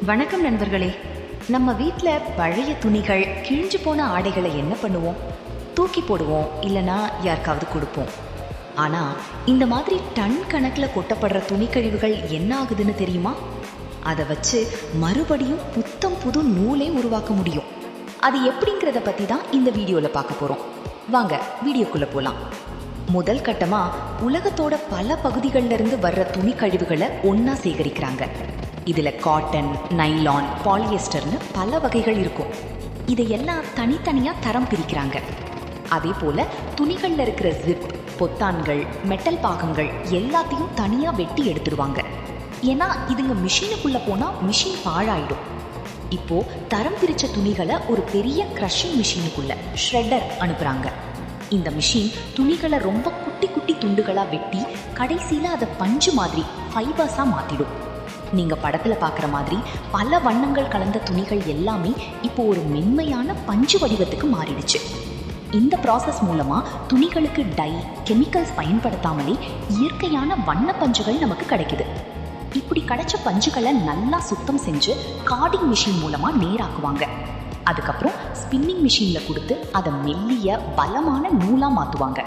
வணக்கம் நண்பர்களே. நம்ம வீட்டில் பழைய துணிகள், கிழிஞ்சு போன ஆடைகளை என்ன பண்ணுவோம்? தூக்கி போடுவோம், இல்லைனா யாருக்காவது கொடுப்போம். ஆனால் இந்த மாதிரி டன் கணக்கில் கொட்டப்படுற துணிக்கழிவுகள் என்ன ஆகுதுன்னு தெரியுமா? அதை வச்சு மறுபடியும் புத்தம் புது நூலே உருவாக்க முடியும். அது எப்படிங்கிறத பற்றி தான் இந்த வீடியோவில் பார்க்க போகிறோம். வாங்க வீடியோக்குள்ளே போகலாம். முதல் கட்டமாக உலகத்தோட பல பகுதிகளிலிருந்து வர்ற துணிக்கழிவுகளை ஒன்றா சேகரிக்கிறாங்க. இதில் காட்டன், நைலான், பாலியஸ்டர்னு பல வகைகள் இருக்கும். இதையெல்லாம் தனித்தனியாக தரம் பிரிக்கிறாங்க. அதே போல் துணிகளில் இருக்கிற ஜிப், பொத்தான்கள், மெட்டல் பாகங்கள் எல்லாத்தையும் தனியாக வெட்டி எடுத்துடுவாங்க. ஏன்னா இதுங்க மிஷினுக்குள்ளே போனால் மிஷின் பாழாயிடும். இப்போது தரம் பிரித்த துணிகளை ஒரு பெரிய க்ரஷிங் மிஷினுக்குள்ளே ஷ்ரெட்டர் அனுப்புகிறாங்க. இந்த மிஷின் துணிகளை ரொம்ப குட்டி குட்டி துண்டுகளாக வெட்டி கடைசியில் அதை பஞ்சு மாதிரி ஃபைபர்ஸாக மாற்றிடும். நீங்கள் படத்தில் பார்க்குற மாதிரி பல வண்ணங்கள் கலந்த துணிகள் எல்லாமே இப்போ ஒரு மென்மையான பஞ்சு வடிவத்துக்கு மாறிடுச்சு. இந்த ப்ராசஸ் மூலமாக துணிகளுக்கு டை, கெமிக்கல்ஸ் பயன்படுத்தாமலே இயற்கையான வண்ண பஞ்சுகள் நமக்கு கிடைக்குது. இப்படி கிடைச்ச பஞ்சுகளை நல்லா சுத்தம் செஞ்சு கார்டிங் மிஷின் மூலமாக நேராக்குவாங்க. அதுக்கப்புறம் ஸ்பின்னிங் மிஷினில் கொடுத்து அதை மெல்லிய பலமான நூலாக மாற்றுவாங்க.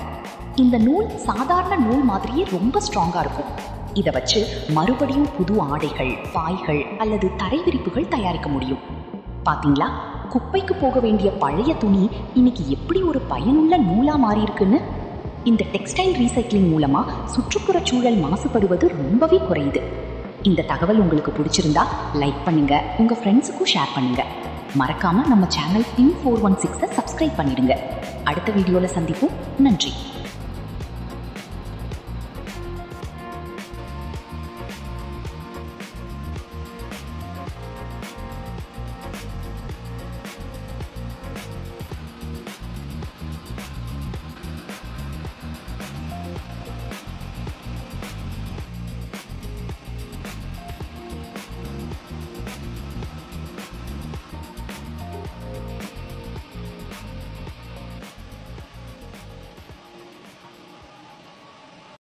இந்த நூல் சாதாரண நூல் மாதிரியே ரொம்ப ஸ்ட்ராங்காக இருக்கும். இதை வச்சு மறுபடியும் புது ஆடைகள், பாய்கள் அல்லது தரை விரிப்புகள் தயாரிக்க முடியும். பார்த்தீங்களா, குப்பைக்கு போக வேண்டிய பழைய துணி இன்னைக்கு எப்படி ஒரு பயனுள்ள நூலாக மாறி இருக்குன்னு. இந்த டெக்ஸ்டைல் ரீசைக்ளிங் மூலமாக சுற்றுப்புற சூழல் மாசுபடுவது ரொம்பவே குறையுது. இந்த தகவல் உங்களுக்கு பிடிச்சிருந்தா லைக் பண்ணுங்க, உங்கள் ஃப்ரெண்ட்ஸுக்கும் ஷேர் பண்ணுங்க. மறக்காம நம்ம சேனல் PIN416 சப்ஸ்கிரைப் பண்ணிடுங்க. அடுத்த வீடியோவில் சந்திப்போம். நன்றி.